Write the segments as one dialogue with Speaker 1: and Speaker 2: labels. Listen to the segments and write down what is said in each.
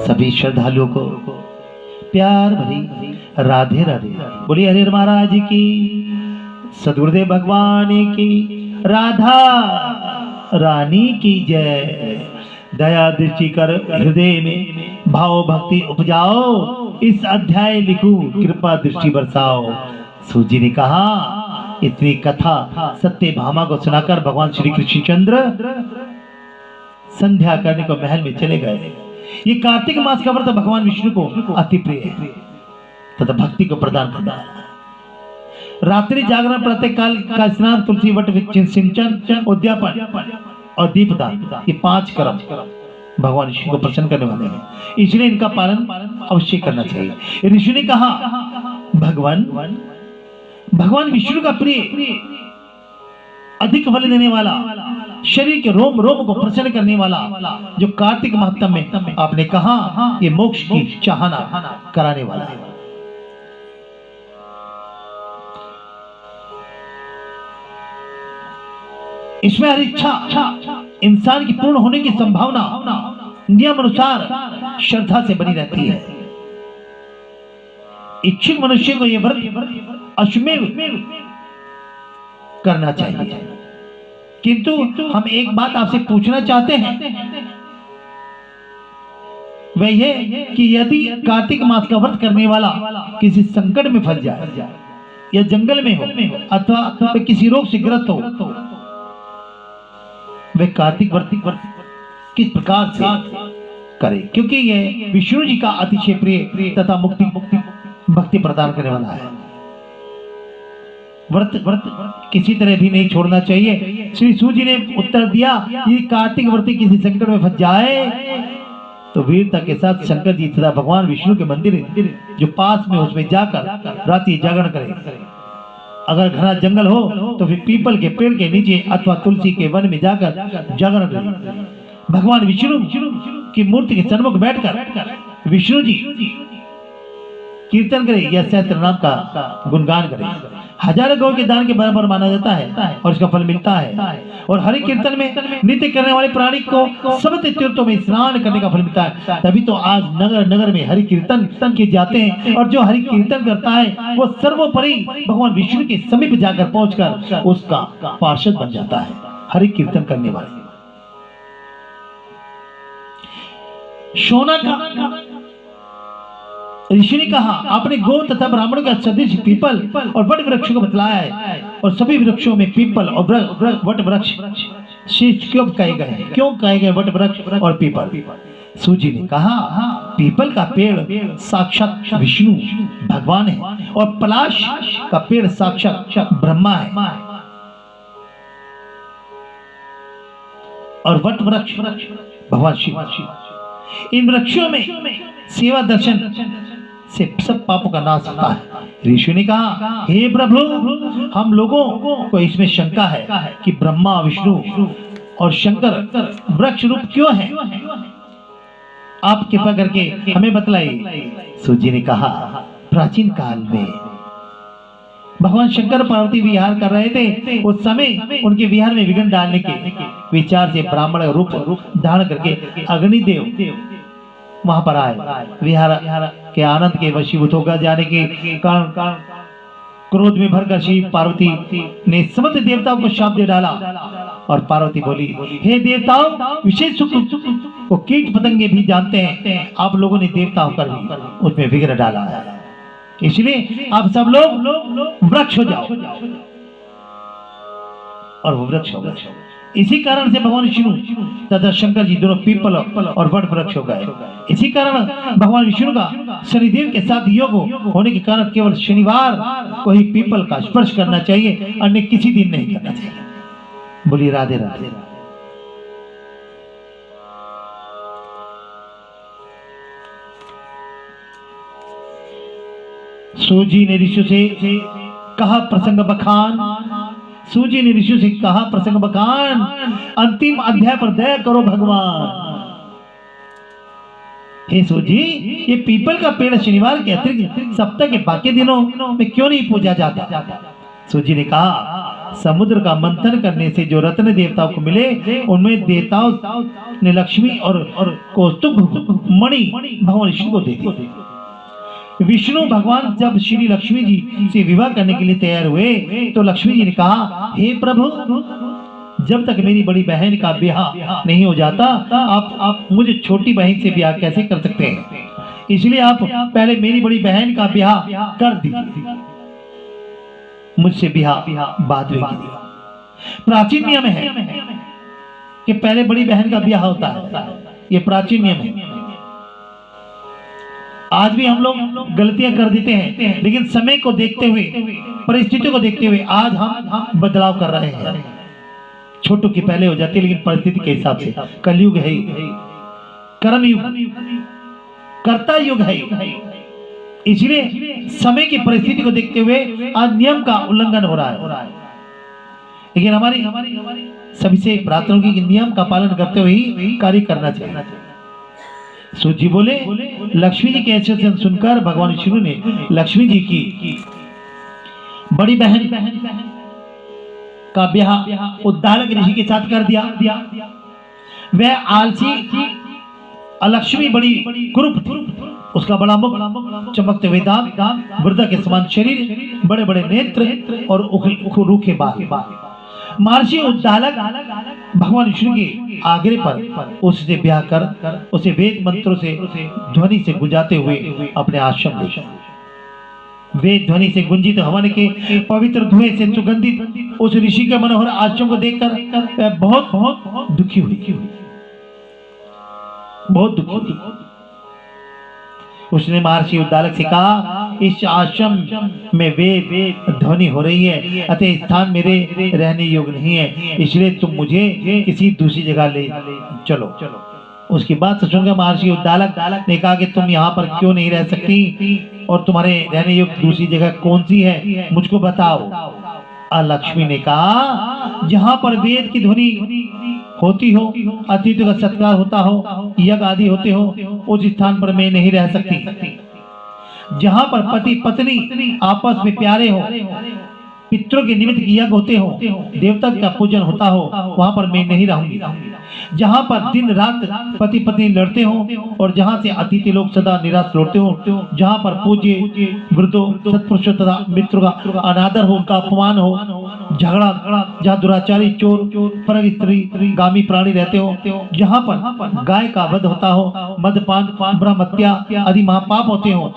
Speaker 1: सभी श्रद्धालुओं को प्यार भरी राधे राधे। बोलिए हरिहर महाराज की, सद्गुरुदेव भगवान की, राधा रानी की जय। दया दृष्टि कर हृदय में भाव भक्ति उपजाओ, इस अध्याय लिखूं कृपा दृष्टि बरसाओ। सूत जी ने कहा इतनी कथा सत्यभामा को सुनाकर भगवान श्री कृष्णचंद्र संध्या करने को महल में चले गए। ये कार्तिक मास का व्रत भगवान विष्णु को अति प्रिय है तथा भक्ति को प्रदान करता है। रात्रि जागरण, प्रातः काल का स्नान, तुलसी वट सिंचन, उद्यापन और दीपदान, ये 5 कर्म भगवान विष्णु को प्रसन्न करने वाले हैं, इसलिए इनका पालन अवश्य करना चाहिए। ऋषि ने कहा भगवान विष्णु का प्रिय, अधिक बल देने वाला, शरीर के रोम रोम को प्रसन्न करने वाला जो कार्तिक माह में आपने कहा ये मोक्ष की चाहना कराने वाला है। इसमें हर इच्छा इंसान की पूर्ण होने की संभावना नियम अनुसार श्रद्धा से बनी रहती है। इच्छुक मनुष्य को यह व्रत अश्वमेव करना चाहिए। किंतु हम एक बात आपसे पूछना चाहते हैं, वह यह कि यदि कार्तिक मास का व्रत करने वाला किसी संकट में फंस जाए या जंगल में हो अथवा किसी रोग से ग्रस्त हो, वह कार्तिक व्रत किस प्रकार से करे, क्योंकि यह विष्णु जी का अतिशय प्रिय तथा मुक्ति भक्ति प्रदान करने वाला है। व्रत किसी तरह भी नहीं छोड़ना चाहिए। श्री सूत जी ने उत्तर दिया, यदि कार्तिक व्रत किसी संकट में फंस जाए तो वीरता के साथ शंकर जी तथा भगवान विष्णु के मंदिर जो पास में उसमें जाकर रात्रि जागरण करे। अगर घना जंगल हो तो फिर पीपल के पेड़ के नीचे अथवा तुलसी के वन में जाकर जागरण करे। भगवान विष्णु की मूर्ति के सन्मुख बैठकर विष्णु जी कीर्तन करे या सहस्त्र नाम का गुणगान करे। हजारों गौ के दान के बराबर माना जाता है और इसका फल मिलता है। और हरि कीर्तन में नित्य करने वाले प्राणी को सब तीर्थों में स्नान करने का फल मिलता है। तभी तो आज नगर नगर में हरि कीर्तन किए जाते हैं, और जो हरि कीर्तन करता है वो सर्वोपरि भगवान विष्णु के समीप जाकर पहुंचकर उसका पार्षद बन जाता है। हरि कीर्तन करने वाले सोना का ऋषि ने कहा, आपने गौ तथा ब्राह्मणों का सदृश पीपल और वट वृक्ष को बतलाया है, और सभी वृक्षों में पीपल और वट वृक्ष श्रेष्ठ क्यों कहे गए? क्यों कहे गए वट वृक्ष और पीपल? सूत जी ने कहा, पीपल का पेड़ साक्षात विष्णु भगवान है, और पलाश का पेड़ साक्षात ब्रह्मा है, और वट वृक्ष भगवान शिव। इन वृक्षों में सेवा दर्शन से सब पापों का नाश होता है। ऋषि ने कहा, हे प्रभु, हम लोगों को इसमें शंका है कि ब्रह्मा विष्णु और शंकर वृक्ष रूप क्यों है? आप कृपा करके हमें बतलाइए। सूत जी ने कहा, प्राचीन काल में भगवान शंकर पार्वती विहार कर रहे थे। उस समय उनके विहार में विघ्न डालने के विचार से ब्राह्मण रूप धारण करके अग्निदेव वहां पर आए। विहार के आनंद के वशीभूत होकर जाने के कारण क्रोध में भरकर शिव पार्वती ने समस्त देवताओं को शाप दे डाला, और पार्वती बोली, हे देवताओं, विशेष सुख को कीट पतंगे भी जानते हैं, आप लोगों ने देवता होकर भी उसमें विघ्न डाला है, इसलिए आप सब लोग वृक्ष हो जाओ। और वो वृक्ष हो गए। इसी कारण से भगवान विष्णु तथा शंकर जी दोनों पीपल और वट वृक्ष हो गए। इसी कारण भगवान विष्णु का शनिदेव के साथ योग होने के कारण केवल शनिवार को ही पीपल का स्पर्श करना चाहिए, अन्य किसी दिन नहीं करना चाहिए। बोलिए राधे राधे। सूत जी ने ऋषि से कहा प्रसंग बखान। सूत जी ने ऋषि से कहा प्रसंग बखान, अंतिम अध्याय पर दया करो भगवान। हे सूत जी, ये पीपल का पेड़ शनिवार के अतिरिक्त सप्ताह के बाकी दिनों में क्यों नहीं पूजा जाता? सूत जी ने कहा, समुद्र का मंथन करने से जो रत्न देवताओं को मिले, उनमें देवताओं ने लक्ष्मी और कौस्तुभ मणि भगवान विष्णु को दे दी। विष्णु भगवान जब श्री लक्ष्मी जी से विवाह करने के लिए तैयार हुए तो लक्ष्मी जी ने कहा, हे प्रभु, जब तक मेरी बड़ी बहन का ब्याह नहीं हो जाता आप मुझे छोटी बहन से ब्याह कैसे कर सकते हैं? इसलिए आप पहले मेरी बड़ी बहन का ब्याह कर दीजिए, मुझसे ब्याह बाद में कीजिए। प्राचीन नियम है कि पहले बड़ी बहन का ब्याह होता है, ये प्राचीन नियम है। आज भी हम लोग गलतियां कर देते हैं, लेकिन समय को देखते हुए, परिस्थितियों को देखते हुए आज हम बदलाव कर रहे हैं। छोटों की पहले हो जाती है, लेकिन परिस्थिति के हिसाब से। कलयुग है, कर्म युग, कर्ता युग है, इसलिए समय की परिस्थिति को देखते हुए आज नियम का उल्लंघन हो रहा है। लेकिन हमारी सभी से प्रार्थना होगी कि नियम का पालन करते हुए ही कार्य करना चाहिए। सूत जी बोले, लक्ष्मी जी के ऐसे सुनकर भगवान विष्णु ने लक्ष्मी जी की बड़ी बहन का ब्याह उद्दालक ऋषि के साथ कर दिया। वह आलसी अलक्ष्मी बड़ी कुरूप थी, उसका बड़ा मुख, चमकते हुए दांत, वृद्धा के समान शरीर, बड़े बड़े नेत्र और रूखे बाल। महर्षि उद्दालक भगवान विष्णु के आग्रह पर उससे ब्याह कर उसे वेद मंत्रों से ध्वनि से गुंजाते हुए अपने आश्रम ले। वेद ध्वनि से गुंजित हवन के पवित्र धुएं से सुगंधित उस ऋषि के मनोहर आश्रम को देखकर बहुत बहुत दुखी हुई, बहुत दुखी हुई। उसने महर्षि उद्दालक से कहा, इस आश्रम में वेद ध्वनि हो रही है, अतः स्थान मेरे रहने योग्य नहीं है, इसलिए तुम मुझे किसी दूसरी जगह ले चलो। उसकी बात सुनकर महर्षि उद्दालक ने कहा कि तुम यहाँ पर क्यों नहीं रह सकती और तुम्हारे रहने योग्य दूसरी जगह कौन सी है, मुझको बताओ। लक्ष्मी ने कहा, जहाँ पर वेद की ध्वनि होती हो, अतिथि का सत्कार होता हो, यज्ञ आदि होते हो, उस स्थान पर मैं नहीं रह सकती। जहाँ पर पति पत्नी आपस में प्यारे हो, पितरों के निमित्त यज्ञ होते हो, देवता का पूजन होता हो, वहां पर मैं नहीं रहूंगी। जहाँ पर दिन रात पति पत्नी लड़ते हो और जहाँ से अतिथि लोग सदा निराश लौटते हो, जहाँ पर पूज्य वृद्धों सत्पुरुषों तथा मित्रों का अनादर हो, उनका अपमान हो, झगड़ा, जहाँ दुराचारी चोर परग स्त्री गामी प्राणी रहते हो, जहाँ पर गाय का वध होता हो, मदपान ब्रह्महत्या आदि महापाप होते हो,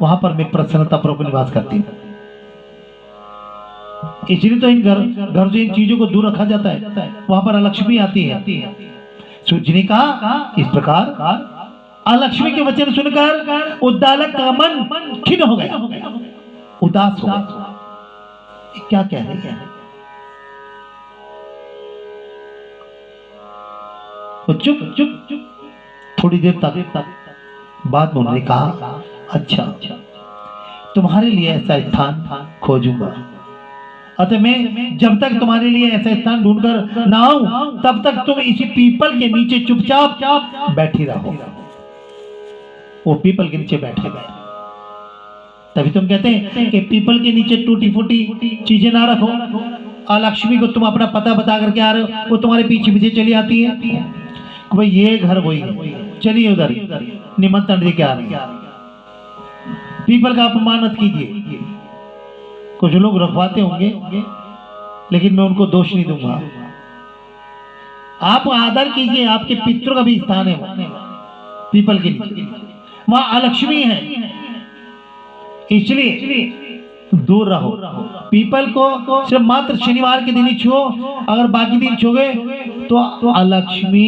Speaker 1: वहां पर मैं प्रसन्नता पूर्वक निवास करती हूँ। इसलिए तो इन घर से इन चीजों को दूर रखा जाता है, वहां पर अलक्ष्मी आती है। सूर्य ने कहा, इस प्रकार अलक्ष्मी के वचन सुनकर उद्दालक का मन खिन्न हो गया, उदास हो गया। क्या कह रहे हैं? तो चुप थोड़ी देर तक बाद में उन्होंने कहा, अच्छा तुम्हारे लिए ऐसा स्थान खोजूंगा, अतः मैं जब तक तुम्हारे लिए ऐसा स्थान ढूंढकर ना आऊं तब तक तुम इसी पीपल के नीचे चुपचाप बैठी रहो। वो पीपल के नीचे बैठे गए। तभी तुम कहते हैं कि पीपल के नीचे टूटी फूटी चीजें ना रखो। अलक्ष्मी को तुम अपना पता बता करके आ रहे हो, वो तुम्हारे पीछे पीछे चली आती है, भाई ये घर वही है, चलिए उधर निमंत्रण दे के आ रही है। पीपल का अपमान मत कीजिए। कुछ लोग रखवाते होंगे, लेकिन मैं उनको दोष नहीं दूंगा। आप आदर कीजिए, आपके पितरों का भी स्थान है पीपल के नीचे, वहां अलक्ष्मी है, इसलिए दूर रहो। पीपल को सिर्फ मात्र शनिवार के दिन ही छुओ, अगर बाकी दिन छुओगे तो अलक्ष्मी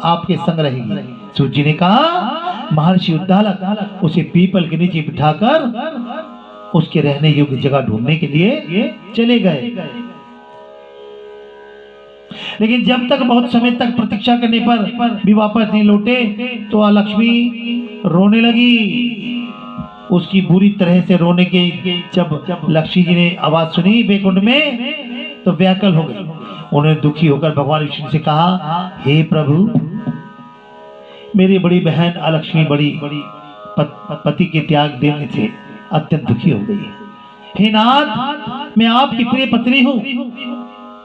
Speaker 1: आपके संग रहेगी। सूर्य जी ने कहा, महर्षि उद्दालक उसे पीपल के नीचे बिठाकर उसके रहने योग्य जगह ढूंढने के लिए चले गए। लेकिन जब तक बहुत समय तक प्रतीक्षा करने पर भी वापस नहीं लौटे तो अलक्ष्मी रोने लगी। उसकी बुरी तरह से रोने के जब लक्ष्मी जी ने आवाज सुनी बैकुंठ में तो व्याकुल हो गई। उन्होंने दुखी होकर भगवान विष्णु से कहा, हे प्रभु, मेरी बड़ी बहन अलक्ष्मी बड़ी पति के त्याग देने से अत्यंत दुखी हो गई है, हे नाथ, मैं आपकी प्रिय पत्नी हूँ,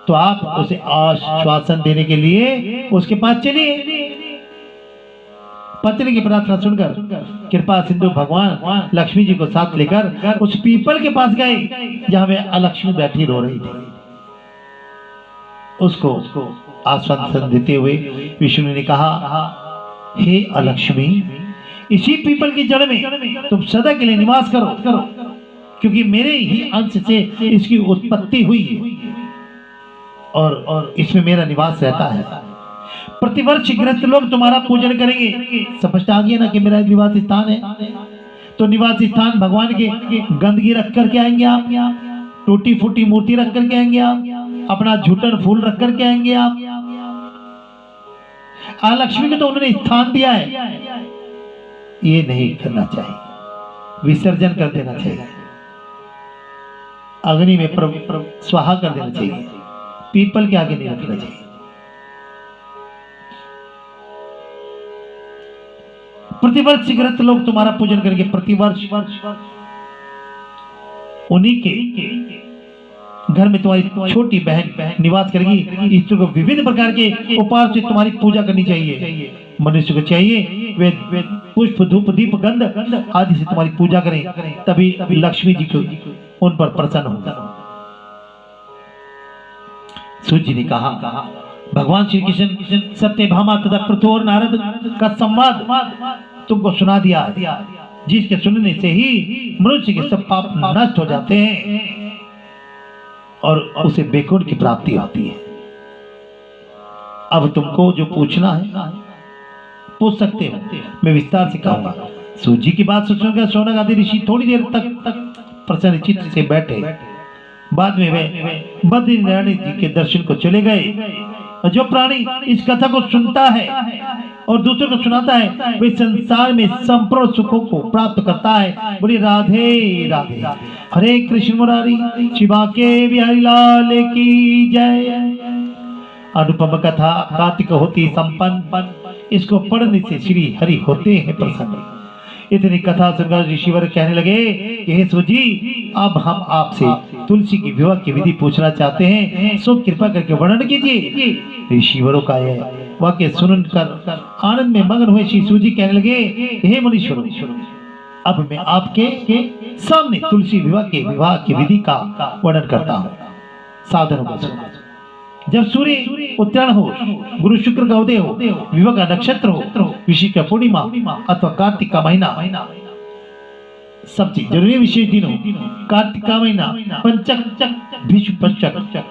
Speaker 1: तो आप उसे आश्वासन देने के लिए उसके पास चलिए। पत्नी की प्रार्थना सुनकर कृपा सिंधु भगवान लक्ष्मी जी को साथ लेकर उस पीपल के पास गए जहां वे अलक्ष्मी बैठी रो रही थी। उसको आश्वासन देते हुए विष्णु ने कहा, हे अलक्ष्मी, इसी पीपल की जड़ में तुम सदा के लिए निवास करो, क्योंकि मेरे ही अंश से इसकी उत्पत्ति हुई है और इसमें मेरा निवास रहता है। प्रतिवर्ष गृहस्थ लोग तुम्हारा पूजन करेंगे। समझ आ गया ना कि मेरा निवास स्थान है। तो निवास स्थान भगवान के गंदगी रख करके आएंगे आप, टूटी फूटी मूर्ति रख करके आएंगे आप, अपना झूठन फूल रख करके आएंगे आप। लक्ष्मी को तो उन्होंने स्थान दिया है, ये नहीं करना चाहिए, विसर्जन कर देना चाहिए, अग्नि में स्वाहा कर देना चाहिए, पीपल के आगे नहीं रखना चाहिए। प्रतिवर्ष गृहस्थ लोग तुम्हारा पूजन करेंगे। प्रतिवर्ष उन्हीं के घर में तुम्हारी छोटी बहन निवास करेगी। ईश्वर को विविध प्रकार के उपाय से तुम्हारी पूजा करनी चाहिए। मनुष्य को चाहिए वे पुष्प धूप दीप गंध आदि से तुम्हारी पूजा करें, तभी लक्ष्मी जी को उन पर प्रसन्न होगा। सूर्य जी ने कहा, भगवान श्री कृष्ण सत्यभामा तथा पृथु और नारद का संवाद तुमको सुना दिया, जिसके सुनने से ही मनुष्य के सब पाप नष्ट हो जाते हैं और उसे बैकुंठ की प्राप्ति होती है। अब तुमको जो पूछना है पूछ सकते हो, मैं विस्तार से कहूंगा। सूर्य जी की बात सुनकर शौनक आदि ऋषि थोड़ी देर तक प्रसन्न चित्त से बैठे। बाद में वे बद्रीनारायण जी के दर्शन को चले गए। जो प्राणी इस कथा को सुनता है और दूसरों को सुनाता है, वे संसार में संपूर्ण सुखों को प्राप्त करता है। बोलिए राधे राधे। हरे कृष्ण मुरारी शिवा के बिहारी लाल की जय। अनुपम कथा कार्तिक होती संपन्न, इसको पढ़ने से श्री हरि होते हैं प्रसन्न। इतनी कथा सुनकर ऋषिवर कहने लगे कि हे सूर्य जी, अब हम आपसे तुलसी की विवाह की विधि पूछना चाहते हैं, सो कृपा करके वर्णन कीजिए। ऋषिवरों का यह वाक्य सुनकर आनंद में मगन हुए श्री सूर्य जी कहने लगे, हे मुनीश्वरों, अब मैं आपके सामने तुलसी विवाह की विधि का वर्णन करता हूँ। सावधान होकर सुनो। जब सूर्य उत्तरायण हो, गुरु शुक्र का उदय हो, विवाह का नक्षत्र हो, विषय का पूर्णिमा अथवा कार्तिक का महीना, सब चीज जरूरी विशेष दिन हो, कार्तिक का महीना पंचक भीष्म पंचक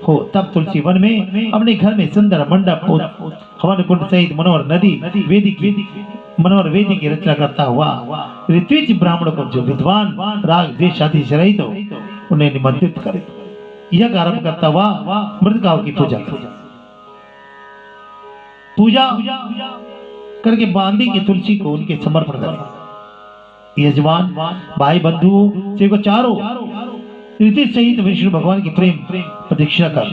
Speaker 1: हो, तब तुलसी वन में अपने घर में सुंदर मंडप हवन कुंड सहित मनोहर नदी मनोहर वेदी की रचना करता हुआ ऋत्विज ब्राह्मणों को जो विद्वान राग द्वेष आदि से रहित हो, उन्हें निमंत्रित करे। यह आरंभ करता हुआ मृतकाओं की पूजा करे। पूजा करके बांधी की तुलसी को उनके समर्पण करे। यजमान भाई बंधु से को चारों रीति सहित विष्णु भगवान की प्रेम प्रदक्षिणा कर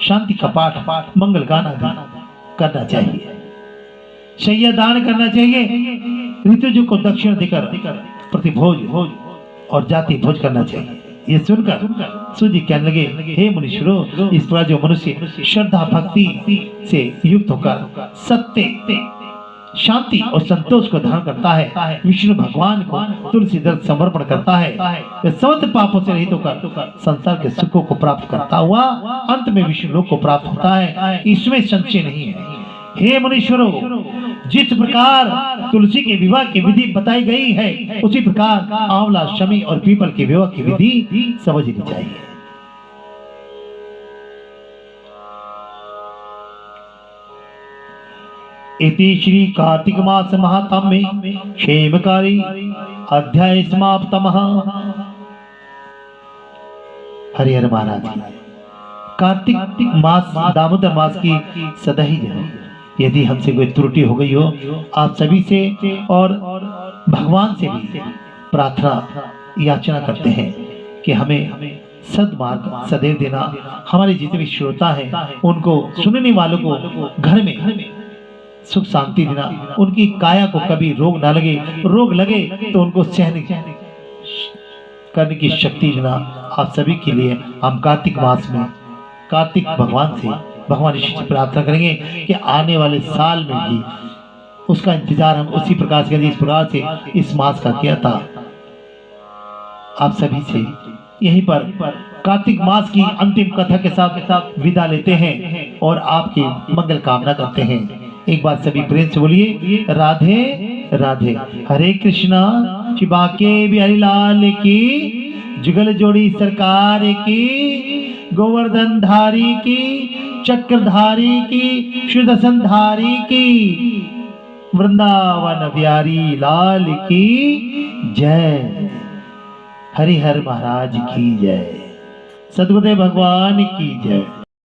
Speaker 1: शांति का पाठ मंगल गाना करना चाहिए। शय्या दान करना चाहिए। ऋतुज को दक्षिण देकर प्रतिभोज और जाति भोज करना चाहिए। ये सुनकर सूर्य कहने लगे, हे मुनीश्वरों, इस प्रकार जो मनुष्य श्रद्धा भक्ति से युक्त होकर सत्य शांति और संतोष को धारण करता है, विष्णु भगवान को तुलसी दल समर्पण करता है, वह समस्त पापों से रहित होकर संसार के सुखों को प्राप्त करता हुआ अंत में विष्णु लोक को प्राप्त होता है। इसमें संशय नहीं है। हे मुनीश्वरों, जिस प्रकार तुलसी के विवाह की विधि बताई गई है, उसी प्रकार आंवला शमी और पीपल के विवाह की विधि समझनी चाहिए। इति श्री कार्तिक मास महात्म्ये क्षेमकारी अध्याय समाप्तमः। हरिहर महाराज, कार्तिक मास दामोदर मास की सदा ही जय। यदि हमसे कोई त्रुटि हो गई हो, आप सभी से और भगवान से भी प्रार्थना याचना करते हैं कि हमें सद्मार्ग सदैव देना। हमारे जितने भी श्रोता हैं उनको, सुनने वालों को घर में सुख शांति देना। उनकी काया को कभी रोग ना लगे, रोग लगे तो उनको सहन करने की शक्ति देना आप सभी के लिए हम कार्तिक मास में कार्तिक भगवान से भगवान ऋषि से प्रार्थना करेंगे कि आने वाले साल में भी उसका इंतजार हम उसी प्रकार से इस प्रकार से इस मास का किया था। आप सभी से यहीं पर कार्तिक मास की अंतिम कथा के साथ विदा लेते हैं और आपकी मंगल कामना करते हैं। एक बार सभी प्रेम से बोलिए राधे राधे। हरे कृष्णा शिवा के बिहारी लाल की, जुगल जोड़ी सरकार की, गोवर्धन धारी की, चक्रधारी की, सुदर्शन धारी की, वृंदावन बिहारी लाल की जय। हरिहर महाराज की जय। सद्गुरुदेव भगवान की जय।